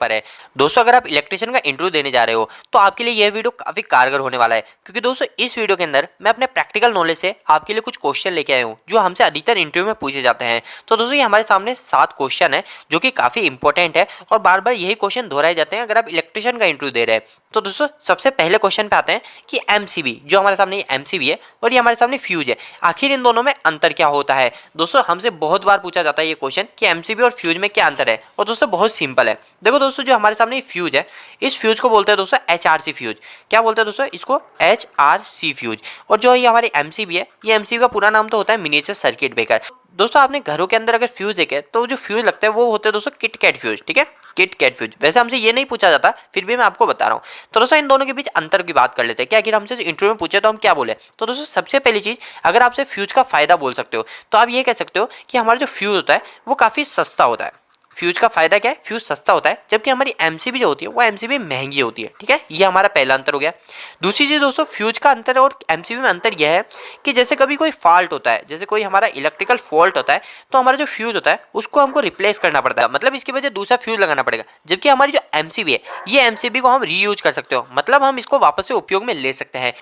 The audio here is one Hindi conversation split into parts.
पर है। दोस्तों अगर आप इलेक्ट्रिशियन का इंटरव्यू देने जा रहे हो तो आपके लिए यह वीडियो काफी कारगर होने वाला है, क्योंकि दोस्तों इस वीडियो के अंदर मैं अपने प्रैक्टिकल नॉलेज से आपके लिए कुछ क्वेश्चन लेके आया हूँ जो हमसे अधिकतर इंटरव्यू में पूछे जाते हैं। तो दोस्तों ये हमारे सामने 7 क्वेश्चन है जो कि काफी इंपॉर्टेंट है और बार बार यही क्वेश्चन दोहराए जाते हैं अगर आप इलेक्ट्रिशियन का इंटरव्यू दे रहे हैं। तो दोस्तों सबसे पहले क्वेश्चन पे आते हैं कि एमसीबी, जो हमारे सामने एमसीबी है और ये हमारे सामने फ्यूज है, आखिर इन दोनों में अंतर क्या होता है। दोस्तों हमसे बहुत बार पूछा जाता है ये क्वेश्चन कि एमसीबी और फ्यूज में क्या अंतर है, और दोस्तों बहुत सिंपल है। देखो दोस्तों जो हमारे सामने फ्यूज है, इस फ्यूज को बोलते हैं दोस्तों एचआरसी फ्यूज। क्या बोलते हैं दोस्तों इसको? HRC fuse. और जो ये हमारी एमसीबी है, ये एमसीबी का पूरा नाम तो होता है मिनिएचर सर्किट ब्रेकर। दोस्तों आपने घरों के अंदर अगर फ्यूज देखे तो जो फ्यूज लगता है वो होते हैं दोस्तों किट कैट फ्यूज। ठीक है, किट कैट फ्यूज। वैसे हमसे ये नहीं पूछा जाता, फिर भी मैं आपको बता रहा हूँ। तो दोस्तों इन दोनों के बीच अंतर की बात कर लेते हैं कि आखिर हमसे इंटरव्यू में पूछे तो हम क्या बोले। तो दोस्तों सबसे पहली चीज, अगर आपसे फ्यूज का फायदा बोल सकते हो तो आप ये कह सकते हो कि हमारा जो फ्यूज होता है वो काफी सस्ता होता है। फ्यूज का फायदा क्या है? फ्यूज सस्ता होता है, जबकि हमारी एमसीबी जो होती है वो एमसीबी महंगी होती है। ठीक है, ये हमारा पहला अंतर हो गया। दूसरी चीज दोस्तों, फ्यूज का अंतर और एमसीबी में अंतर यह है कि जैसे कभी कोई फॉल्ट होता है, जैसे कोई हमारा इलेक्ट्रिकल फॉल्ट होता है, तो हमारा जो फ्यूज होता है उसको हमको रिप्लेस करना पड़ता है, मतलब इसकी वजह दूसरा फ्यूज लगाना पड़ेगा। जबकि हमारी जो एमसीबी है, ये एमसीबी को हम रीयूज कर सकते हो, मतलब हम इसको वापस से उपयोग में ले सकते हैं।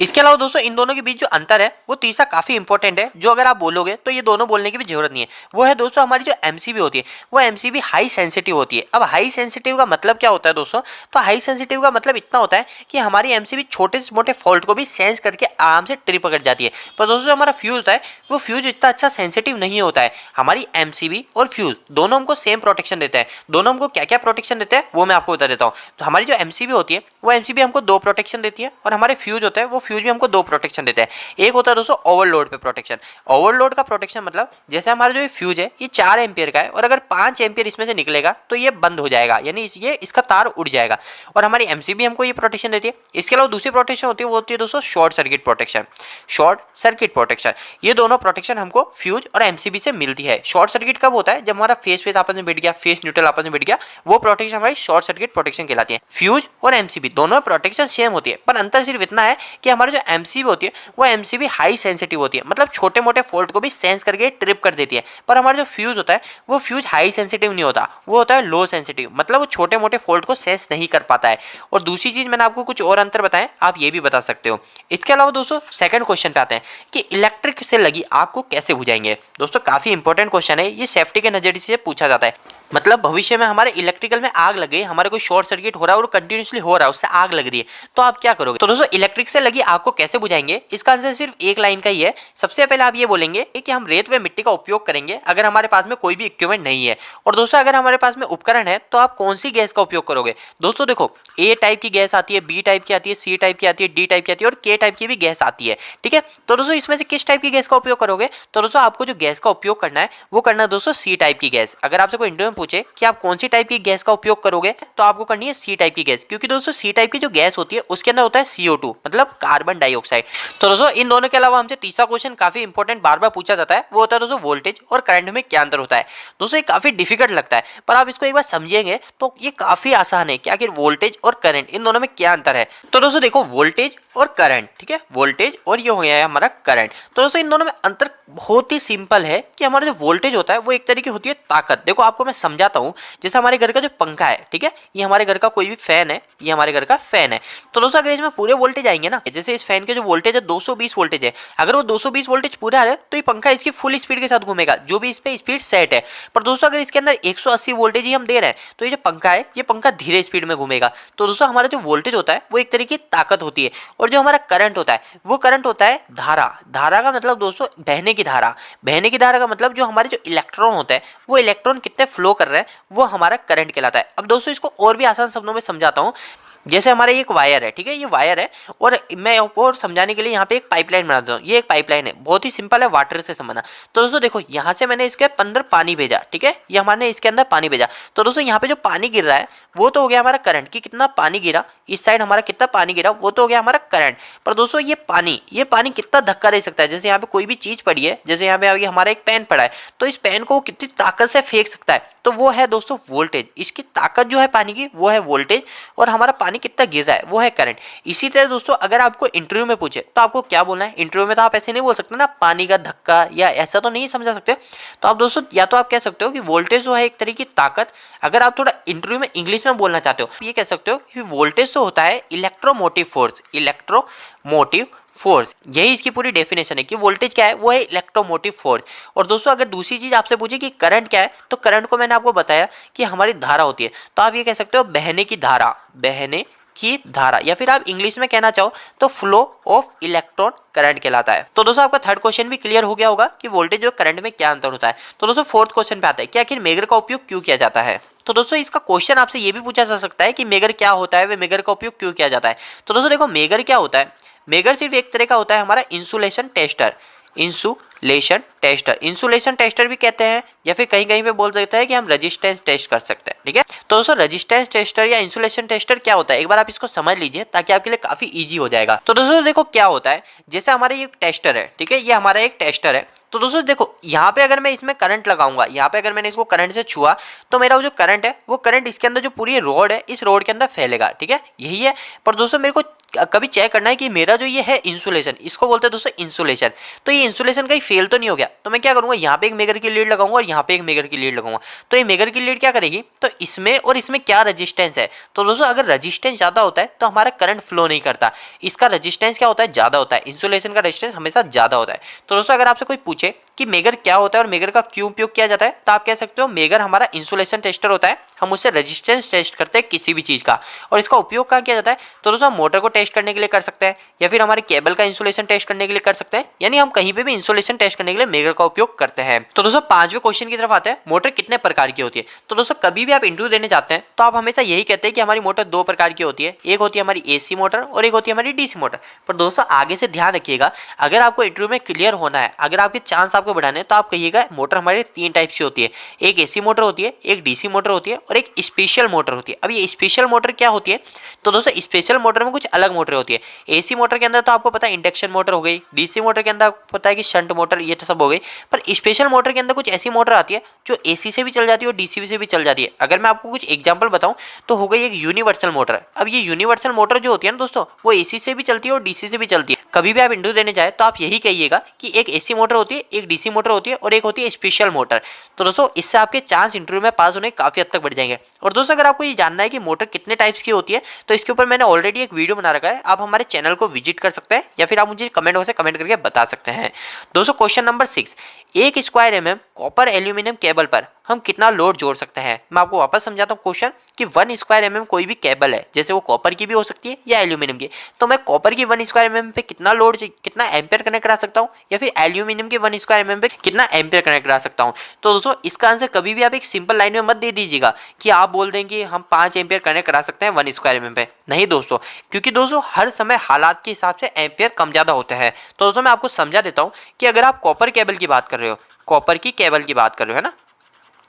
इसके अलावा दोस्तों इन दोनों के बीच जो अंतर है वो तीसरा काफी इंपॉर्टेंट है, जो अगर आप बोलोगे तो ये दोनों बोलने की भी जरूरत नहीं है। वो है दोस्तों हमारी जो एमसीबी होती है वो एमसीबी हाई सेंसिटिव होती है। अब हाई सेंसिटिव का मतलब क्या होता है दोस्तों? तो हाई सेंसिटिव का मतलब इतना होता है कि हमारी एमसीबी छोटे से मोटे फॉल्ट को भी सेंस करके आराम से ट्रिप पकड़ जाती है। पर दोस्तों जो हमारा फ्यूज होता है वो फ्यूज इतना अच्छा सेंसिटिव नहीं होता है। हमारी एमसीबी और फ्यूज दोनों हमको सेम प्रोटेक्शन देते हैं। दोनों हमको क्या क्या प्रोटेक्शन देते हैं वो मैं आपको बता देता हूँ। तो हमारी जो एमसीबी होती है वो एमसीबी हमको 2 प्रोटेक्शन देती है, और हमारे फ्यूज होता है वो फ्यूज भी हमको 2 प्रोटेक्शन देते हैं। एक होता है दोस्तों ओवरलोड पे प्रोटेक्शन। ओवरलोड का प्रोटेक्शन मतलब जैसे हमारा जो फ्यूज है ये 4 एम्पियर का है, और अगर 5 एम्पियर इसमें से निकलेगा तो ये बंद हो जाएगा, यानी ये इसका तार उड़ जाएगा, और हमारी एमसीबी हमको ये प्रोटेक्शन देती है। इसके अलावा दूसरी प्रोटेक्शन होती है वो होती है दोस्तों short circuit protection. Short circuit protection, ये दोनों प्रोटेक्शन हमको फ्यूज और एमसीबी से मिलती है। शॉर्ट सर्किट कब होता है? जब हमारा फेस फेस आपस में बैठ गया, फेस न्यूट्रल आपस में बैठ गया, वो प्रोटेक्शन हमारी शॉर्ट सर्किट प्रोटेक्शन कहलाती है। फ्यूज और एमसीबी दोनों प्रोटेक्शन सेम होती है, पर अंतर सिर्फ इतना है कि हमारी जो एमसीबी होती है वो एमसीबी हाई सेंसिटिव होती है, मतलब छोटे मोटे फॉल्ट को भी सेंस करके ट्रिप कर देती है। पर हमारा जो फ्यूज होता है वो फ्यूज हाई सेंसिटिव नहीं होता, वो होता है लो सेंसिटिव, मतलब वो छोटे मोटे फॉल्ट को सेंस नहीं कर पाता है। और दूसरी चीज मैंने आपको कुछ और अंतर बताएं, आप ये भी बता सकते हो। इसके अलावा दोस्तों सेकंड क्वेश्चन पे आते हैं कि इलेक्ट्रिक से लगी आग को कैसे बुझाएंगे। दोस्तों काफी इंपॉर्टेंट क्वेश्चन है, ये सेफ्टी के नजरिए से पूछा जाता है। मतलब भविष्य में हमारे इलेक्ट्रिकल में आग लग गई, हमारे कोई शॉर्ट सर्किट हो रहा है और कंटिन्यूसली हो रहा है, उससे आग लग रही है, तो आप क्या करोगे? तो दोस्तों इलेक्ट्रिक से लगी आग को कैसे बुझाएंगे, इसका आंसर सिर्फ एक लाइन का ही है। सबसे पहले आप ये बोलेंगे कि हम रेत व मिट्टी का उपयोग करेंगे अगर हमारे पास में कोई भी इक्विपमेंट नहीं है। और दोस्तों अगर हमारे पास में उपकरण है तो आप कौन सी गैस का उपयोग करोगे? दोस्तों देखो, ए टाइप की गैस आती है, बी टाइप की आती है, सी टाइप की आती है, डी टाइप की आती है और के टाइप की भी गैस आती है। ठीक है, तो दोस्तों इसमें से किस टाइप की गैस का उपयोग करोगे? तो दोस्तों आपको जो गैस का उपयोग करना है वो करना है दोस्तों सी टाइप की गैस। अगर आपसे कोई इंटरव्यू में पूछे कि आप कौन सी टाइप की गैस का उपयोग करोगे, तो आपको करनी है सी टाइप की गैस, क्योंकि दोस्तों सी टाइप की जो गैस होती है उसके अंदर होता है CO2, मतलब कार्बन डाइऑक्साइड। तो दोस्तों इन दोनों के अलावा हमसे तीसरा क्वेश्चन काफी इंपॉर्टेंट बार बार पूछा जाता है, वो होता है दोस्तों वोल्टेज और करंट में क्या अंतर होता है। दोस्तों ये काफी डिफिकल्ट लगता है, पर आप इसको एक बार समझेंगे तो ये काफी आसान है कि आखिर वोल्टेज और करंट इन दोनों में क्या अंतर है। तो दोस्तों देखो, वोल्टेज और करंट, ठीक है, वोल्टेज और ये हो गया है हमारा करंट। तो दोस्तों इन दोनों में अंतर बहुत ही सिंपल है कि हमारा जो वोल्टेज होता है वो एक तरीके होती है ताकत। देखो आपको मैं समझाता हूं, जैसे हमारे घर का जो पंखा है, ठीक है, ये हमारे घर का कोई भी फैन है, ये हमारे घर का फैन है। तो दोस्तों अगर इसमें पूरे वोल्टेज आएंगे ना, जैसे इस फैन के जो वोल्टेज है 220 वोल्टेज है, अगर वो 220 वोल्टेज पूरा है तो ये पंखा इसकी फुल स्पीड के साथ घूमेगा, जो भी इस पे स्पीड सेट है। पर दोस्तों अगर इसके अंदर 180 वोल्टेज ही हम दे रहे हैं तो ये जो पंखा है ये पंखा धीरे स्पीड में घूमेगा। तो दोस्तों हमारा जो वोल्टेज होता है वो एक तरीके की ताकत होती है, और जो हमारा करंट होता है वो करंट होता है धारा। धारा का मतलब दोस्तों बहने की धारा। बहने की धारा का मतलब जो हमारे जो इलेक्ट्रॉन होते हैं वो इलेक्ट्रॉन कितने फ्लो कर रहे हैं वो हमारा करंट कहलाता है। अब दोस्तों इसको और भी आसान शब्दों में समझाता हूं। जैसे हमारा एक वायर है, ठीक है, ये वायर है, और मैं और समझाने के लिए यहाँ पे एक पाइपलाइन बना देता हूँ। ये एक पाइपलाइन है, बहुत ही सिंपल है, वाटर से संबंधा। तो दोस्तों देखो, यहाँ से मैंने इसके अंदर पानी भेजा, ठीक है, ये हमारे इसके अंदर पानी भेजा। तो दोस्तों यहाँ पे जो पानी गिर रहा है वो तो हो गया हमारा करंट, कि कितना पानी गिरा, इस साइड हमारा कितना पानी गिरा वो तो हो गया हमारा करंट। पर दोस्तों ये पानी कितना धक्का दे सकता है, जैसे यहाँ पे कोई भी चीज पड़ी है, जैसे यहाँ पे हमारा एक पेन पड़ा है, तो इस पेन को कितनी ताकत से फेंक सकता है, तो वो है दोस्तों वोल्टेज। इसकी ताकत जो है पानी की वो है वोल्टेज, और हमारा पानी कितना गिर रहा है वो है करंट। इसी तरह दोस्तों अगर आपको इंटरव्यू में पूछे तो आपको क्या बोलना है, इंटरव्यू में तो आप ऐसे नहीं बोल सकते ना पानी का धक्का, या ऐसा तो नहीं समझा सकते। तो आप दोस्तों या तो आप कह सकते हो कि वोल्टेज जो है एक तरह की ताकत। अगर आप थोड़ा इंटरव्यू में इंग्लिश में बोलना चाहते हो ये कह सकते हो कि वोल्टेज तो होता है इलेक्ट्रोमोटिव फोर्स, इलेक्ट्रोमोटिव फोर्स, यही इसकी पूरी डेफिनेशन है कि वोल्टेज क्या है, वो है इलेक्ट्रोमोटिव फोर्स। और दोस्तों अगर दूसरी चीज आपसे पूछे कि करंट क्या है, तो करंट को मैंने आपको बताया कि हमारी धारा होती है, तो आप ये कह सकते हो बहने की धारा, बहने की धारा, या फिर आप इंग्लिश में कहना चाहो तो फ्लो ऑफ इलेक्ट्रॉन करंट कहलाता है। तो दोस्तों आपका थर्ड क्वेश्चन भी क्लियर हो गया होगा कि वोल्टेज और करंट में क्या अंतर होता है। तो दोस्तों फोर्थ क्वेश्चन पे आता है कि आखिर मेगर का उपयोग क्यों किया जाता है। तो दोस्तों इसका क्वेश्चन आपसे ये भी पूछा जा सकता है कि मेगर क्या होता है, वे मेगर का उपयोग क्यों किया जाता है। तो दोस्तों देखो मेगर क्या होता है, मेगर सिर्फ एक तरह का होता है हमारा insulation tester, insulation tester, insulation tester भी कहते हैं, या फिर कहीं कहीं पे बोल सकते हैं कि हम रेजिस्टेंस टेस्ट कर सकते हैं। ठीक है, तो दोस्तों रेजिस्टेंस टेस्टर या इंसुलेशन टेस्टर क्या होता है, एक बार आप इसको समझ लीजिए ताकि आपके लिए काफी इजी हो जाएगा। तो दोस्तों देखो क्या होता है, जैसे हमारा ये टेस्टर है, ठीक है, ये हमारा एक टेस्टर है। तो दोस्तों देखो यहाँ पे अगर मैं इसमें करंट लगाऊंगा, यहाँ पे अगर मैंने इसको करंट से छुआ तो मेरा वो जो करंट है वो करंट इसके अंदर जो पूरी रोड है इस रोड के अंदर फैलेगा। ठीक है, यही है। पर दोस्तों मेरे को कभी चेक करना है कि मेरा जो ये है इंसुलेशन, इसको बोलते हैं दोस्तों इंसुलेशन, तो ये इंसुलेशन कहीं फेल तो नहीं हो गया। तो मैं क्या करूंगा, यहाँ पे एक मेगर की लीड लगाऊंगा और यहाँ पे एक मेगर की लीड लगाऊंगा। तो ये मेगर की लीड क्या करेगी, तो इसमें और इसमें क्या रजिस्टेंस है, तो दोस्तों अगर रजिस्टेंस ज्यादा होता है तो हमारा करंट फ्लो नहीं करता, इसका रजिस्टेंस क्या होता है, ज्यादा होता है, इंसुलेशन का रजिस्टेंस हमेशा ज्यादा होता है। तो दोस्तों अगर आपसे कोई पूछे कि मेगर क्या होता है और मेगर का क्यों उपयोग किया जाता है, तो आप कह सकते हो मेगर हमारा इंसुलेशन टेस्टर होता है, हम उससे रेजिस्टेंस टेस्ट करते हैं किसी भी चीज का। और इसका उपयोग कहाँ किया जाता है, तो दोस्तों मोटर को टेस्ट करने के लिए कर सकते हैं, या फिर हमारे केबल का इंसुलेशन टेस्ट करने के लिए कर सकते हैं, यानी हम कहीं पे भी इंसुलेशन टेस्ट करने के लिए मेगर का उपयोग करते हैं। तो दोस्तों पांचवें क्वेश्चन की तरफ आते हैं, मोटर कितने प्रकार की होती है। तो दोस्तों कभी भी आप इंटरव्यू देने जाते हैं तो आप हमेशा यही कहते हैं कि हमारी मोटर दो प्रकार की होती है, एक होती है हमारी एसी मोटर और एक होती है हमारी डीसी मोटर। पर दोस्तों आगे से ध्यान रखिएगा, अगर आपको इंटरव्यू में क्लियर होना है, अगर आपके चांस आपको बढ़ाने हैं, तो आप कहिएगा मोटर हमारे तीन टाइप्स की होती है, एक एसी मोटर होती है, एक डीसी मोटर होती है और एक स्पेशल मोटर होती है। अब ये स्पेशल मोटर क्या होती है, तो दोस्तों स्पेशल मोटर में कुछ अलग मोटर होती है। एसी मोटर के अंदर तो आपको पता है इंडक्शन मोटर हो गई, डीसी मोटर के अंदर आपको पता है कि शंट मोटर, ये तो सब हो गई। पर स्पेशल मोटर के अंदर कुछ ऐसी मोटर आती है जो एसी से भी चल जाती है और डीसी से भी चल जाती है। अगर मैं आपको कुछ एग्जांपल बताऊं तो हो गई एक यूनिवर्सल मोटर। अब ये यूनिवर्सल मोटर जो होती है ना दोस्तों, वो एसी से भी चलती है और डीसी से भी चलती है। कभी भी आप इंटरव्यू देने जाए तो आप यही कहिएगा कि एक एसी मोटर होती है, एक डीसी मोटर होती है और एक होती है स्पेशल मोटर। तो दोस्तों इससे आपके चांस इंटरव्यू में पास होने काफी हद तक बढ़ जाएंगे। और दोस्तों अगर आपको ये जानना है कि मोटर कितने टाइप्स की होती है, तो इसके ऊपर मैंने ऑलरेडी एक वीडियो बना रखा है, आप हमारे चैनल को विजिट कर सकते हैं, या फिर आप मुझे कमेंट बॉक्स में कमेंट करके बता सकते हैं। दोस्तों क्वेश्चन नंबर 6, एक square MM copper aluminium cable पर हम कितना लोड जोड़ सकते हैं। मैं आपको वापस समझाता हूँ क्वेश्चन कि 1 स्क्वायर एमएम कोई भी केबल है, जैसे वो कॉपर की भी हो सकती है या एल्यूमिनियम की, तो मैं कॉपर की 1 स्क्वायर एमएम पे कितना लोड, कितना एम्पियर कनेक्ट करा सकता हूँ, या फिर एल्यूमिनियम के 1 स्क्वायर एमएम पे कितना एम्पियर कनेक्ट करा सकता हूँ। तो दोस्तों इसका आंसर कभी भी आप एक सिंपल लाइन में मत दे दीजिएगा कि आप बोल दें कि हम 5 एम्पियर कनेक्ट करा सकते हैं 1 स्क्वायर एमएम पे, नहीं दोस्तों, क्योंकि दोस्तों हर समय हालात के हिसाब से एम्पियर कम ज्यादा होते हैं। तो दोस्तों मैं आपको समझा देता हूँ कि अगर आप कॉपर केबल की बात कर रहे हो, कॉपर की केबल की बात कर रहे हो, है ना,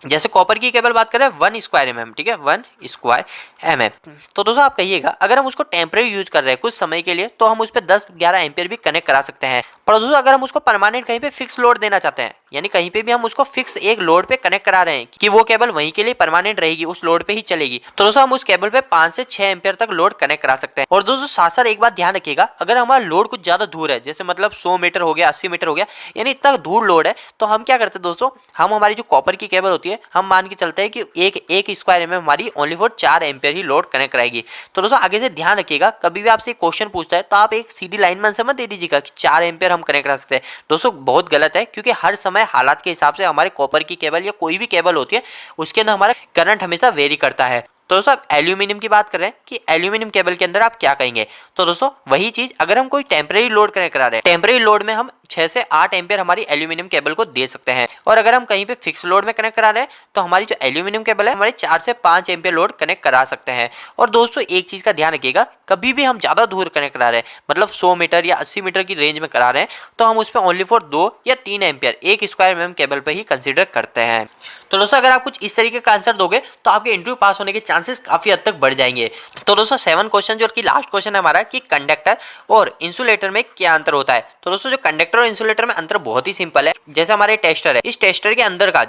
जैसे कॉपर की केबल बात करें 1 स्क्वायर एमएम, ठीक है, 1 स्क्वायर एमएम, तो दोस्तों आप कहिएगा अगर हम उसको टेम्परेरी यूज कर रहे हैं कुछ समय के लिए, तो हम उस पर 10-11 एम्पियर भी कनेक्ट करा सकते हैं। पर दोस्तों अगर हम उसको परमानेंट कहीं पे फिक्स लोड देना चाहते हैं, यानी कहीं पे भी हम उसको फिक्स एक लोड पे कनेक्ट करा रहे हैं कि वो केबल वहीं के लिए परमानेंट रहेगी, उस लोड पे ही चलेगी, तो दोस्तों हम उस केबल पे 5 से 6 एम्पियर तक लोड कनेक्ट करा सकते हैं। और दोस्तों साथ साथ एक बात ध्यान रखिएगा, अगर हमारा लोड कुछ ज्यादा दूर है, जैसे मतलब 100 मीटर हो गया, 80 मीटर हो गया, यानी इतना दूर लोड है, तो हम क्या करते हैं दोस्तों, हम हमारी जो कॉपर की केबल होती है, हम मान के चलते हैं कि एक स्क्वायर एमएम हमारी only for 4 ampere he load connect कराएगी। तो दोस्तों आगे से ध्यान रखिएगा, कभी भी आपसे क्वेश्चन पूछता है तो आप एक सीधी लाइन में आंसर मत दे दीजिएगा कि 4 एम्पियर हम कनेक्ट करा सकते हैं। दोस्तों बहुत गलत है, क्योंकि हर समय हालात के हिसाब से हमारे कॉपर की केबल या कोई भी केबल होती है उसके अंदर हमारा करंट हमेशा वेरी करता है। तो दोस्तों आप एल्यूमिनियम की बात कर रहे हैं कि एल्यूमिनियम केबल के अंदर आप क्या कहेंगे, तो दोस्तों वही चीज, अगर हम कोई टेम्परेरी लोड कनेक्ट करा रहे हैं, टेम्परेरी लोड में हम 6 से 8 एम्पियर हमारी एल्यूमिनियम केबल को दे सकते हैं। और अगर हम कहीं पे फिक्स लोड में कनेक्ट करा रहे हैं तो हमारी जो एल्यूमिनियम केबल है हमारी 4 से 5 एम्पियर लोड कनेक्ट करा सकते हैं। और दोस्तों एक चीज का ध्यान रखिएगा, कभी भी हम ज्यादा दूर कनेक्ट करा रहे हैं, मतलब 100 मीटर या 80 मीटर की रेंज में करा रहे हैं, तो हम उस पर ओनली फॉर 2 या 3 एम्पियर 1 स्क्वायर एमएम केबल पे ही कंसिडर करते हैं। तो दोस्तों अगर आप कुछ इस तरीके का आंसर दोगे तो आपके इंटरव्यू पास होने के चांसेस काफी हद तक बढ़ जाएंगे। तो दोस्तों 7 क्वेश्चन जो कि लास्ट क्वेश्चन है हमारा कि कंडक्टर और इंसुलेटर में क्या अंतर होता है। तो दोस्तों जो कंडक्टर कंडक्टर और इंसुलेटर में अंतर बहुत ही सिंपल है। जैसे हमारे टेस्टर है, इस टेस्टर के अंदर का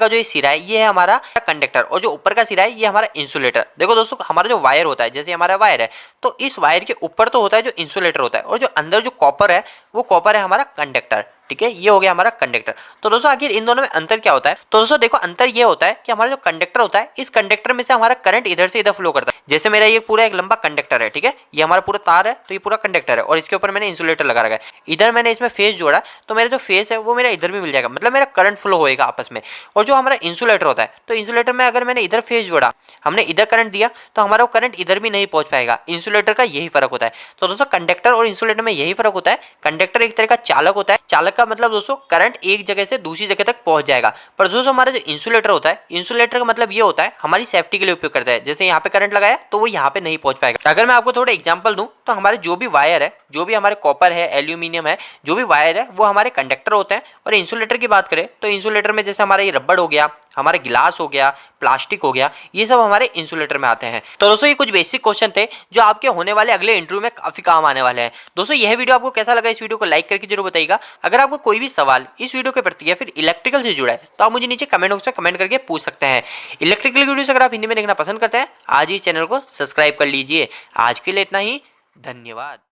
जो ये सिरा है, ये है हमारा कंडक्टर, और जो ऊपर का सिरा है ये हमारा इंसुलेटर। देखो दोस्तों, हमारा जो वायर होता है, जैसे हमारा वायर है, तो इस वायर के ऊपर तो होता है जो इंसुलेटर होता है, और जो अंदर जो कॉपर है वो कॉपर है हमारा कंडक्टर। ठीक है, ये हो गया हमारा कंडक्टर। तो दोस्तों आखिर इन दोनों में अंतर क्या होता है? तो दोस्तों देखो, अंतर ये होता है कि हमारा जो कंडक्टर होता है, इस कंडक्टर में से हमारा करंट इधर से इधर फ्लो करता है। जैसे मेरा ये पूरा एक लंबा कंडक्टर है, ठीक है, ये हमारा पूरा तार है, तो ये पूरा कंडक्टर है, और इसके ऊपर मैंने इंसुलेटर लगा रखा है। इधर मैंने इसमें फेस जोड़ा, तो मेरा जो फेस है वो मेरा इधर भी मिल जाएगा, मतलब मेरा करंट फ्लो होएगा आपस में। और जो हमारा इंसुलेटर होता है, तो इंसुलेटर में अगर मैंने इधर फेस जोड़ा, हमने इधर करंट दिया, तो हमारा करंट इधर भी नहीं पहुंच पाएगा। इंसुलेटर का यही फर्क होता है। तो दोस्तों कंडक्टर और इंसुलेटर में यही फर्क होता है। कंडक्टर एक तरह का चालक होता है। चालक का मतलब दोस्तों करंट एक जगह से दूसरी जगह तक पहुंच जाएगा। पर दोस्तों हमारा जो इंसुलेटर होता है, इंसुलेटर का मतलब ये होता है हमारी सेफ्टी के लिए उपयोग करता है। जैसे यहाँ पे करंट लगाया तो वो यहाँ पे नहीं पहुंच पाएगा। अगर मैं आपको थोड़ा एग्जांपल दूं, तो हमारे जो भी वायर है, जो भी हमारे कॉपर है, एल्यूमिनियम है, जो भी वायर है वो हमारे कंडक्टर होते हैं। और इंसुलेटर की बात करें तो इंसुलेटर में जैसे हमारा ये रबड़ हो गया, हमारा गिलास हो गया, प्लास्टिक हो गया, ये सब हमारे इंसुलेटर में आते हैं। तो दोस्तों ये कुछ बेसिक क्वेश्चन थे जो आपके होने वाले अगले इंटरव्यू में काफी काम आने वाले हैं। दोस्तों यह वीडियो आपको कैसा लगा, इस वीडियो को लाइक करके जरूर बताइएगा। अगर आपको कोई भी सवाल इस वीडियो के प्रति या फिर इलेक्ट्रिकल से जुड़ा है, तो आप मुझे नीचे कमेंट बॉक्स में कमेंट करके पूछ सकते हैं। इलेक्ट्रिकल वीडियोस अगर आप हिंदी में देखना पसंद करते हैं, आज ही इस चैनल को सब्सक्राइब कर लीजिए। आज के लिए इतना ही, धन्यवाद।